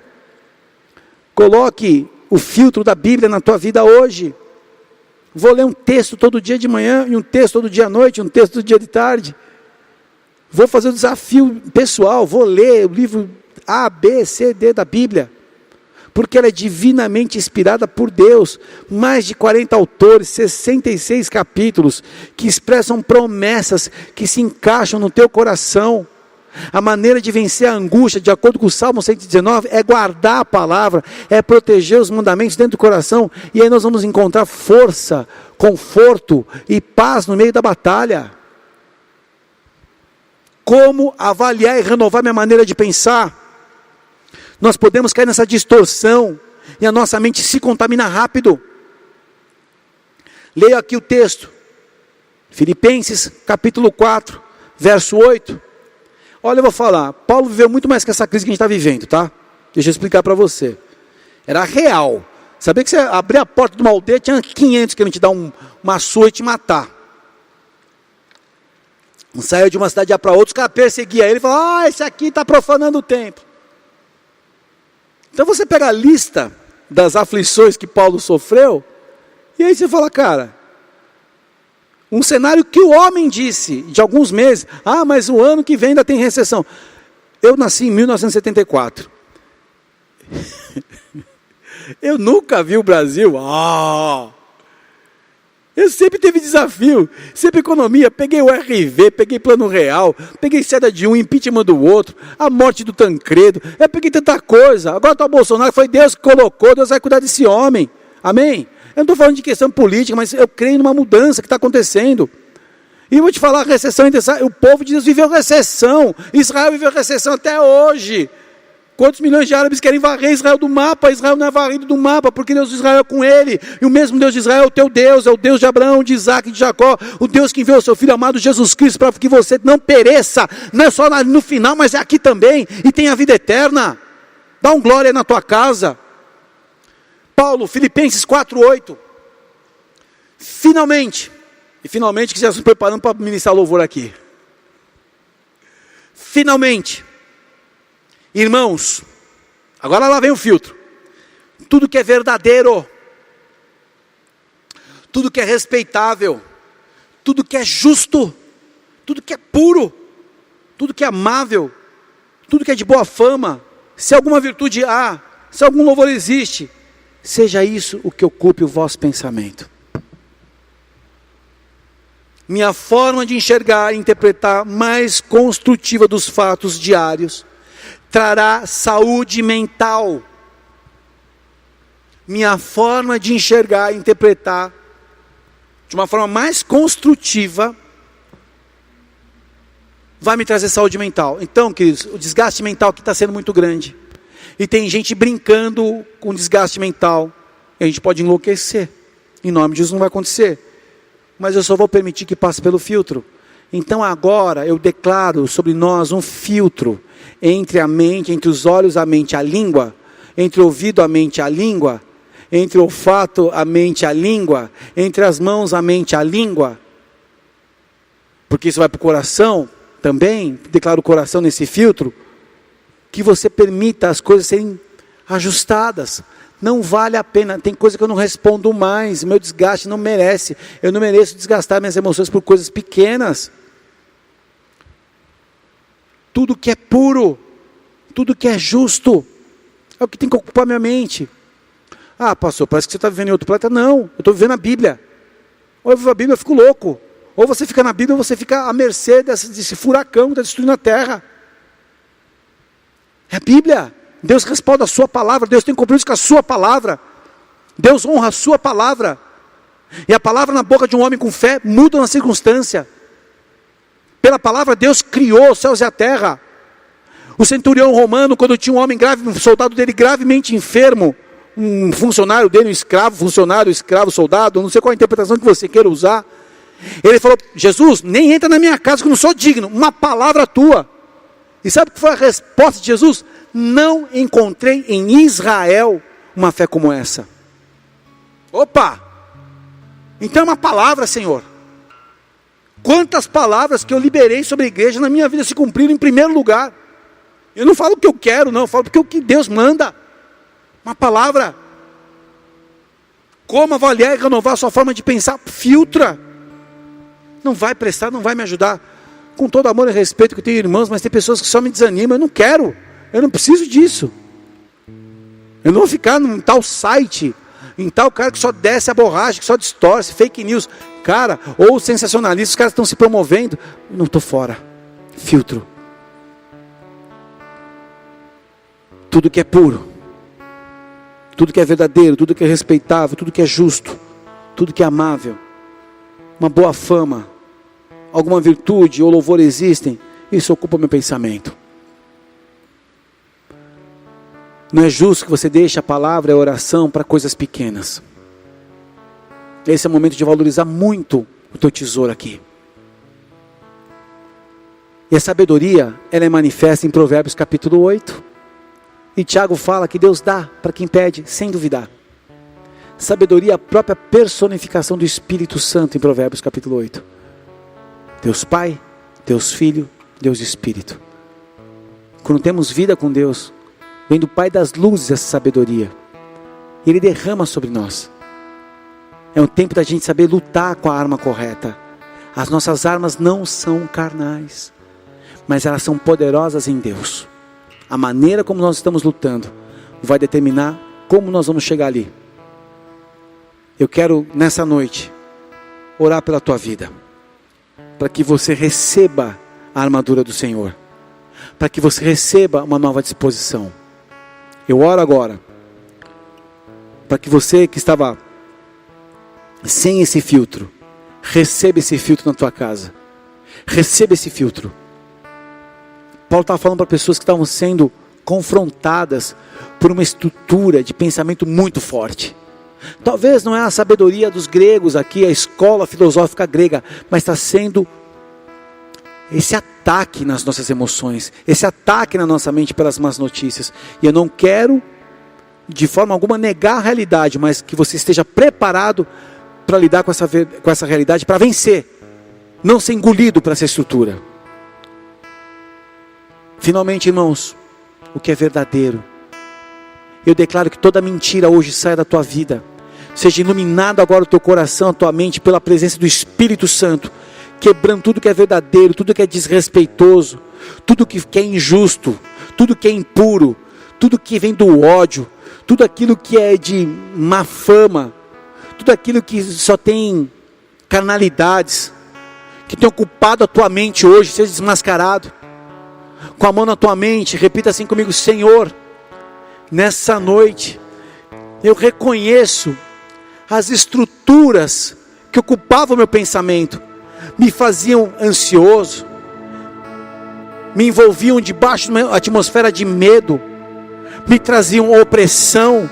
coloque o filtro da Bíblia na tua vida hoje. Vou ler um texto todo dia de manhã, e um texto todo dia à noite, um texto todo dia de tarde. Vou fazer um desafio pessoal, vou ler o livro A, B, C, D da Bíblia, porque ela é divinamente inspirada por Deus. Mais de 40 autores, 66 capítulos, que expressam promessas que se encaixam no teu coração. A maneira de vencer a angústia, de acordo com o Salmo 119, é guardar a palavra, é proteger os mandamentos dentro do coração, e aí nós vamos encontrar força, conforto e paz no meio da batalha. Como avaliar e renovar minha maneira de pensar? Nós podemos cair nessa distorção, e a nossa mente se contamina rápido. Leio aqui o texto, Filipenses capítulo 4, verso 8. Olha, eu vou falar, Paulo viveu muito mais que essa crise que a gente está vivendo, tá? Deixa eu explicar para você. Era real. Sabia que você abrir a porta de uma aldeia, tinha 500 querendo te dar uma surra e te matar. Saiu de uma cidade para outra, os caras perseguiam ele e falavam: esse aqui está profanando o templo. Então você pega a lista das aflições que Paulo sofreu, e aí você fala, cara, um cenário que o homem disse, de alguns meses: mas o ano que vem ainda tem recessão. Eu nasci em 1974. Eu nunca vi o Brasil. Eu sempre teve desafio, sempre economia. Peguei o RV, peguei plano real, peguei seda de um, impeachment do outro, a morte do Tancredo. Eu peguei tanta coisa. Agora está o Bolsonaro, foi Deus que colocou, Deus vai cuidar desse homem. Amém? Eu não estou falando de questão política, mas eu creio numa mudança que está acontecendo. E eu vou te falar, a recessão, o povo de Deus viveu recessão. Israel viveu recessão até hoje. Quantos milhões de árabes querem varrer Israel do mapa? Israel não é varrido do mapa, porque Deus de Israel é com ele. E o mesmo Deus de Israel é o teu Deus, é o Deus de Abraão, de Isaac e de Jacó. O Deus que enviou o seu Filho amado Jesus Cristo para que você não pereça. Não é só no final, mas é aqui também. E tem a vida eterna. Dá um glória aí na tua casa. Paulo, Filipenses 4:8. Finalmente que você está se preparando para ministrar louvor aqui. Finalmente, irmãos, agora lá vem o filtro. Tudo que é verdadeiro, tudo que é respeitável, tudo que é justo, tudo que é puro, tudo que é amável, tudo que é de boa fama, se alguma virtude há, se algum louvor existe, seja isso o que ocupe o vosso pensamento. Minha forma de enxergar e interpretar mais construtiva dos fatos diários trará saúde mental. Minha forma de enxergar e interpretar de uma forma mais construtiva vai me trazer saúde mental. Então, queridos, o desgaste mental aqui está sendo muito grande. E tem gente brincando com desgaste mental. E a gente pode enlouquecer. Em nome de Jesus não vai acontecer. Mas eu só vou permitir que passe pelo filtro. Então agora eu declaro sobre nós um filtro entre a mente, entre os olhos, a mente, a língua, entre o ouvido, a mente, a língua, entre o olfato, a mente, a língua, entre as mãos, a mente, a língua. Porque isso vai para o coração também, declaro o coração nesse filtro, que você permita as coisas serem ajustadas. Não vale a pena, tem coisa que eu não respondo mais, meu desgaste não merece, eu não mereço desgastar minhas emoções por coisas pequenas. Tudo que é puro, tudo que é justo, é o que tem que ocupar minha mente. Ah, pastor, parece que você está vivendo em outro planeta. Não, eu estou vivendo a Bíblia. Ou eu vivo a Bíblia, eu fico louco. Ou você fica na Bíblia, ou você fica à mercê desse furacão que está destruindo a terra. É a Bíblia. Deus responde a sua palavra, Deus tem compromisso com a sua palavra. Deus honra a sua palavra. E a palavra na boca de um homem com fé muda na circunstância. Pela palavra Deus criou os céus e a terra. O centurião romano, quando tinha um homem grave, um soldado dele gravemente enfermo, um funcionário dele, um escravo, funcionário, escravo, soldado, não sei qual a interpretação que você queira usar. Ele falou: Jesus, nem entra na minha casa que eu não sou digno, uma palavra tua. E sabe o que foi a resposta de Jesus? Não encontrei em Israel uma fé como essa. Opa! Então é uma palavra, Senhor. Quantas palavras que eu liberei sobre a igreja na minha vida se cumpriram em primeiro lugar. Eu não falo o que eu quero, não, eu falo porque o que Deus manda. Uma palavra. Como avaliar e renovar a sua forma de pensar? Filtra. Não vai prestar, não vai me ajudar. Com todo amor e respeito que eu tenho irmãos, mas tem pessoas que só me desanimam. Eu não quero, eu não preciso disso. Eu não vou ficar num tal site, em tal cara que só desce a borracha, que só distorce, fake news. Cara, ou sensacionalistas, os caras estão se promovendo. Eu não estou fora. Filtro. Tudo que é puro, tudo que é verdadeiro, tudo que é respeitável, tudo que é justo, tudo que é amável, uma boa fama, alguma virtude ou louvor existem, isso ocupa meu pensamento. Não é justo que você deixe a palavra e a oração para coisas pequenas. Esse é o momento de valorizar muito o teu tesouro aqui. E a sabedoria, ela é manifesta em Provérbios capítulo 8. E Tiago fala que Deus dá para quem pede sem duvidar. Sabedoria é a própria personificação do Espírito Santo em Provérbios capítulo 8. Deus Pai, Deus Filho, Deus Espírito. Quando temos vida com Deus, vem do Pai das luzes essa sabedoria. E Ele derrama sobre nós. É um tempo da gente saber lutar com a arma correta. As nossas armas não são carnais, mas elas são poderosas em Deus. A maneira como nós estamos lutando vai determinar como nós vamos chegar ali. Eu quero nessa noite orar pela tua vida, para que você receba a armadura do Senhor, para que você receba uma nova disposição. Eu oro agora para que você que estava sem esse filtro. Receba esse filtro na tua casa. Receba esse filtro. Paulo estava falando para pessoas que estavam sendo confrontadas por uma estrutura de pensamento muito forte. Talvez não é a sabedoria dos gregos aqui, a escola filosófica grega, mas está sendo esse ataque nas nossas emoções, esse ataque na nossa mente pelas más notícias. E eu não quero de forma alguma negar a realidade, mas que você esteja preparado para lidar com essa realidade, para vencer, não ser engolido por essa estrutura. Finalmente, irmãos, o que é verdadeiro, eu declaro que toda mentira hoje saia da tua vida, seja iluminado agora o teu coração, a tua mente, pela presença do Espírito Santo, quebrando tudo que é verdadeiro, tudo que é desrespeitoso, tudo que é injusto, tudo que é impuro, tudo que vem do ódio, tudo aquilo que é de má fama, tudo aquilo que só tem carnalidades, que tem ocupado a tua mente hoje, seja desmascarado. Com a mão na tua mente, repita assim comigo: Senhor, nessa noite, eu reconheço as estruturas que ocupavam o meu pensamento, me faziam ansioso, me envolviam debaixo de uma atmosfera de medo, me traziam opressão.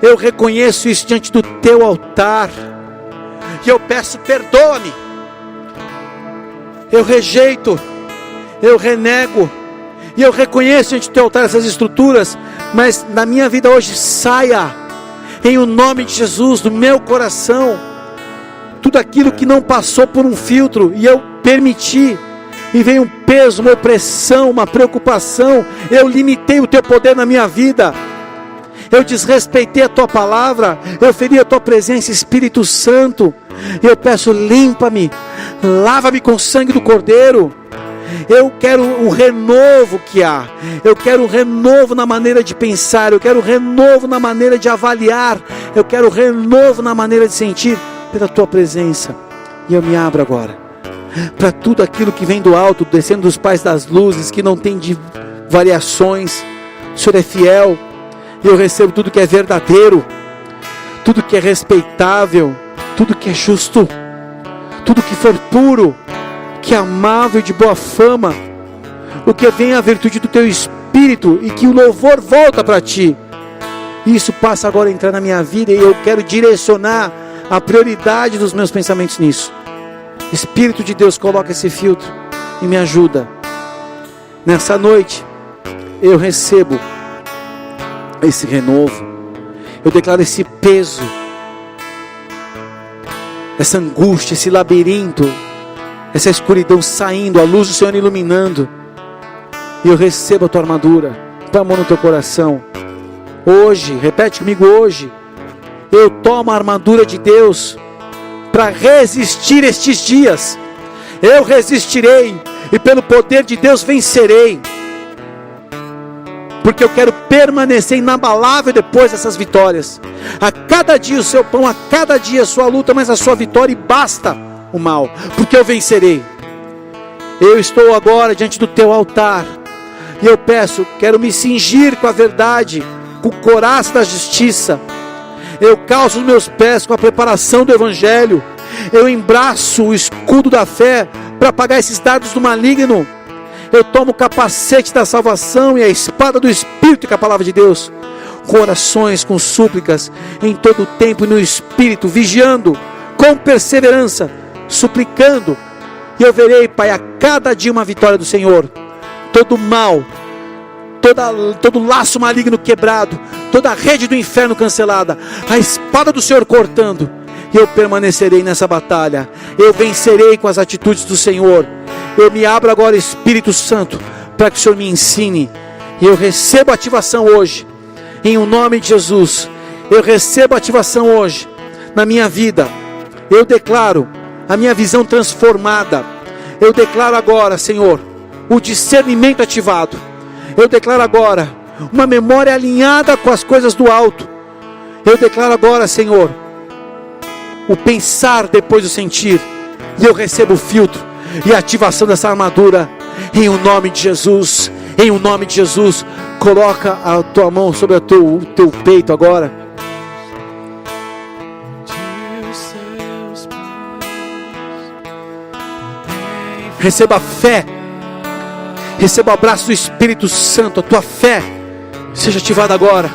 Eu reconheço isso diante do teu altar, e eu peço: perdoa-me. Eu rejeito, eu renego, e eu reconheço diante do teu altar essas estruturas, mas na minha vida hoje saia, em o nome de Jesus, do meu coração, tudo aquilo que não passou por um filtro, e eu permiti, e veio um peso, uma opressão, uma preocupação, eu limitei o teu poder na minha vida, eu desrespeitei a tua palavra, eu feri a tua presença, Espírito Santo. Eu peço: limpa-me, lava-me com o sangue do Cordeiro. Eu quero um renovo que há, eu quero um renovo na maneira de pensar, eu quero um renovo na maneira de avaliar, eu quero um renovo na maneira de sentir pela tua presença. E eu me abro agora para tudo aquilo que vem do alto, descendo dos pais das luzes, que não tem de variações. O Senhor é fiel, e eu recebo tudo que é verdadeiro, tudo que é respeitável, tudo que é justo, tudo que for puro, que é amável e de boa fama, o que vem a virtude do teu Espírito, e que o louvor volta para ti. Isso passa agora a entrar na minha vida, e eu quero direcionar a prioridade dos meus pensamentos nisso. Espírito de Deus, coloca esse filtro e me ajuda. Nessa noite eu recebo esse renovo, eu declaro esse peso, essa angústia, esse labirinto, essa escuridão saindo, a luz do Senhor iluminando, e eu recebo a tua armadura. Põe a mão no teu coração. Hoje, repete comigo: hoje eu tomo a armadura de Deus para resistir estes dias. Eu resistirei, e pelo poder de Deus vencerei, porque eu quero permanecer inabalável depois dessas vitórias. A cada dia o seu pão, a cada dia a sua luta, mas a sua vitória, e basta o mal, porque eu vencerei. Eu estou agora diante do teu altar, e eu peço, quero me cingir com a verdade, com o couraça da justiça. Eu calço os meus pés com a preparação do Evangelho. Eu embraço o escudo da fé para apagar esses dardos do maligno. Eu tomo o capacete da salvação e a espada do Espírito, que é a palavra de Deus, com orações, com súplicas, em todo o tempo e no Espírito, vigiando com perseverança, suplicando. E eu verei, Pai, a cada dia uma vitória do Senhor. Todo mal, todo laço maligno quebrado, toda a rede do inferno cancelada, a espada do Senhor cortando. E eu permanecerei nessa batalha, eu vencerei com as atitudes do Senhor. Eu me abro agora, Espírito Santo, para que o Senhor me ensine, e eu recebo ativação hoje, em o nome de Jesus. Eu recebo ativação hoje, na minha vida. Eu declaro a minha visão transformada. Eu declaro agora, Senhor, o discernimento ativado. Eu declaro agora uma memória alinhada com as coisas do alto. Eu declaro agora, Senhor, o pensar depois do sentir. E eu recebo o filtro e a ativação dessa armadura, em o nome de Jesus. Em o nome de Jesus. Coloca a tua mão sobre o teu peito agora. Receba a fé. Receba o abraço do Espírito Santo. A tua fé seja ativada agora.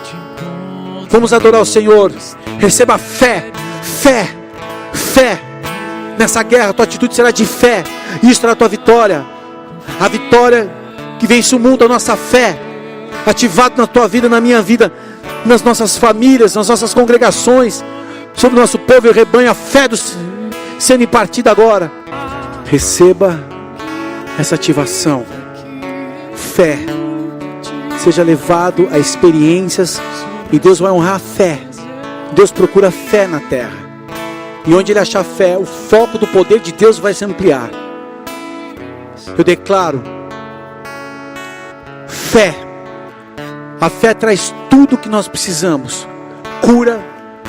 Vamos adorar o Senhor. Receba a fé. Fé. Fé. Nessa guerra, a tua atitude será de fé. Isso será a tua vitória. A vitória que vence o mundo, a nossa fé. Ativado na tua vida, na minha vida, nas nossas famílias, nas nossas congregações, sobre o nosso povo e rebanho, a fé sendo impartida agora. Receba essa ativação. Fé. Seja levado a experiências e Deus vai honrar a fé. Deus procura fé na terra. E onde Ele achar fé, o foco do poder de Deus vai se ampliar. Eu declaro fé. A fé traz tudo o que nós precisamos: cura,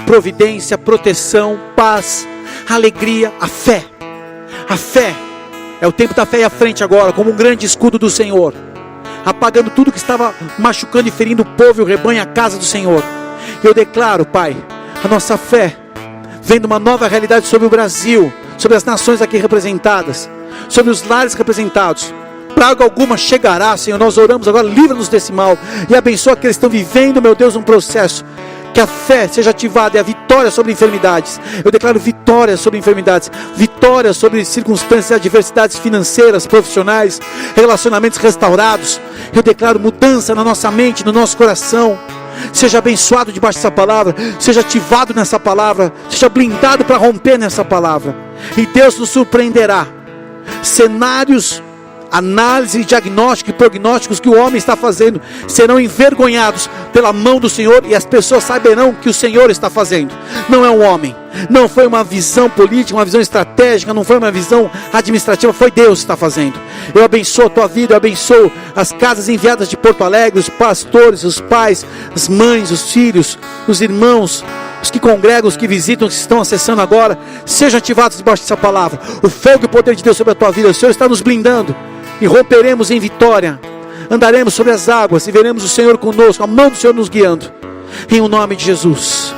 providência, proteção, paz, alegria. A fé. A fé. É o tempo da fé à frente agora, como um grande escudo do Senhor, apagando tudo que estava machucando e ferindo o povo e o rebanho, a casa do Senhor. E eu declaro, Pai, a nossa fé vem de uma nova realidade sobre o Brasil, sobre as nações aqui representadas, sobre os lares representados. Praga alguma chegará, Senhor. Nós oramos agora, livra-nos desse mal e abençoa aqueles que estão vivendo, meu Deus, um processo. Que a fé seja ativada e a vitória sobre enfermidades. Eu declaro vitória sobre enfermidades, vitória sobre circunstâncias e adversidades financeiras, profissionais, relacionamentos restaurados. Eu declaro mudança na nossa mente, no nosso coração. Seja abençoado debaixo dessa palavra, seja ativado nessa palavra, seja blindado para romper nessa palavra. E Deus nos surpreenderá. Cenários, análise, diagnóstico e prognósticos que o homem está fazendo serão envergonhados pela mão do Senhor, e as pessoas saberão que o Senhor está fazendo. Não é um homem, não foi uma visão política, uma visão estratégica, não foi uma visão administrativa, foi Deus que está fazendo. Eu abençoo a tua vida, eu abençoo as casas enviadas de Porto Alegre, os pastores, os pais, as mães, os filhos, os irmãos, os que congregam, os que visitam, os que estão acessando agora. Sejam ativados debaixo dessa palavra. O fogo e o poder de Deus sobre a tua vida. O Senhor está nos blindando e romperemos em vitória. Andaremos sobre as águas e veremos o Senhor conosco, a mão do Senhor nos guiando, em o nome de Jesus.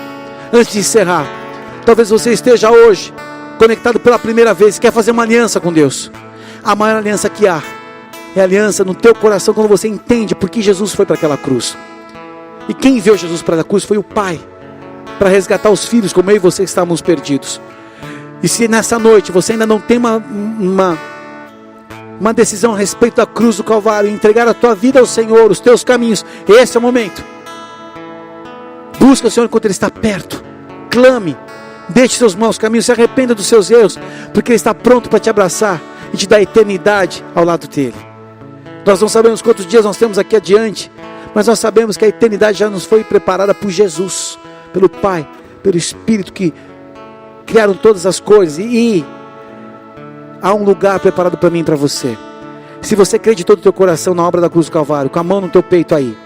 Antes de encerrar, talvez você esteja hoje conectado pela primeira vez, quer fazer uma aliança com Deus. A maior aliança que há é a aliança no teu coração, quando você entende por que Jesus foi para aquela cruz. E quem enviou Jesus para a cruz foi o Pai, para resgatar os filhos como eu e você que estávamos perdidos. E se nessa noite você ainda não tem uma decisão a respeito da cruz do Calvário, entregar a tua vida ao Senhor, os teus caminhos, esse é o momento. Busca o Senhor enquanto Ele está perto. Clame, deixe seus maus caminhos, se arrependa dos seus erros, porque Ele está pronto para te abraçar e te dar eternidade ao lado dEle. Nós não sabemos quantos dias nós temos aqui adiante, mas nós sabemos que a eternidade já nos foi preparada por Jesus, pelo Pai, pelo Espírito, que criaram todas as coisas, e há um lugar preparado para mim e para você. Se você crê de todo o teu coração na obra da cruz do Calvário, com a mão no teu peito aí,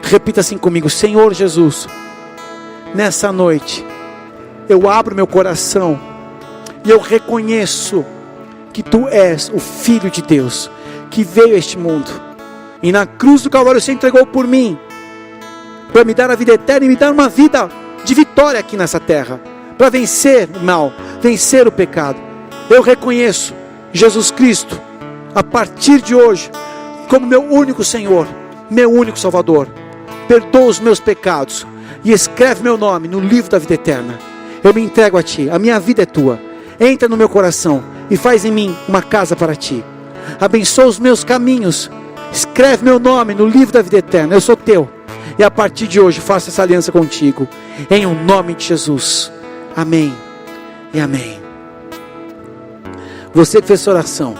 repita assim comigo: Senhor Jesus, nessa noite eu abro meu coração e eu reconheço que Tu és o Filho de Deus, que veio a este mundo, e na cruz do Calvário se entregou por mim, para me dar a vida eterna e me dar uma vida de vitória aqui nessa terra, para vencer o mal, vencer o pecado. Eu reconheço Jesus Cristo, a partir de hoje, como meu único Senhor, meu único Salvador. Perdoa os meus pecados e escreve meu nome no livro da vida eterna. Eu me entrego a Ti, a minha vida é Tua. Entra no meu coração e faz em mim uma casa para Ti. Abençoa os meus caminhos, escreve meu nome no livro da vida eterna. Eu sou Teu, e a partir de hoje faço essa aliança contigo, em o nome de Jesus. Amém e amém. Você que fez essa oração,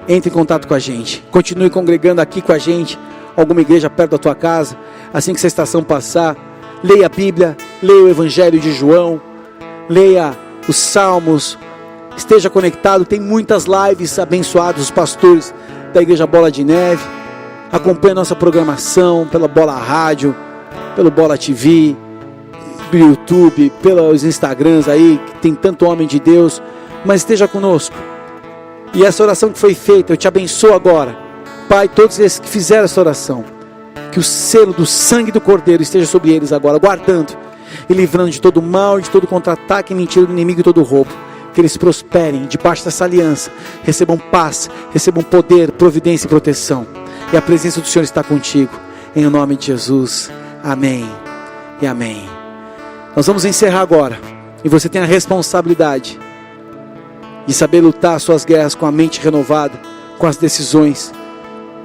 entre em contato com a gente, continue congregando aqui com a gente, alguma igreja perto da tua casa. Assim que essa estação passar, leia a Bíblia, leia o Evangelho de João, leia os Salmos, esteja conectado. Tem muitas lives abençoadas, os pastores da Igreja Bola de Neve. Acompanhe a nossa programação pela Bola Rádio, pelo Bola TV, pelo YouTube, pelos Instagrams aí, que tem tanto homem de Deus. Mas esteja conosco. E essa oração que foi feita, eu te abençoo agora, Pai, todos esses que fizeram essa oração, que o selo do sangue do Cordeiro esteja sobre eles agora, guardando e livrando de todo mal, de todo contra-ataque, mentira do inimigo e todo roubo. que eles prosperem debaixo dessa aliança, recebam paz, recebam poder, providência e proteção. E a presença do Senhor está contigo, em nome de Jesus. Amém e amém. Nós vamos encerrar agora, e você tem a responsabilidade de saber lutar suas guerras com a mente renovada, com as decisões.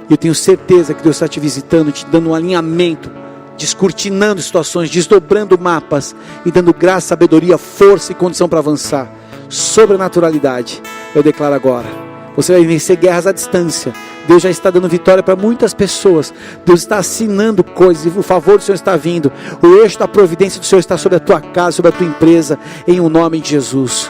E eu tenho certeza que Deus está te visitando, te dando um alinhamento, descortinando situações, desdobrando mapas e dando graça, sabedoria, força e condição para avançar. Sobrenaturalidade, eu declaro agora. Você vai vencer guerras à distância. Deus já está dando vitória para muitas pessoas. Deus está assinando coisas, e o favor do Senhor está vindo. O eixo da providência do Senhor está sobre a tua casa, sobre a tua empresa, em o nome de Jesus.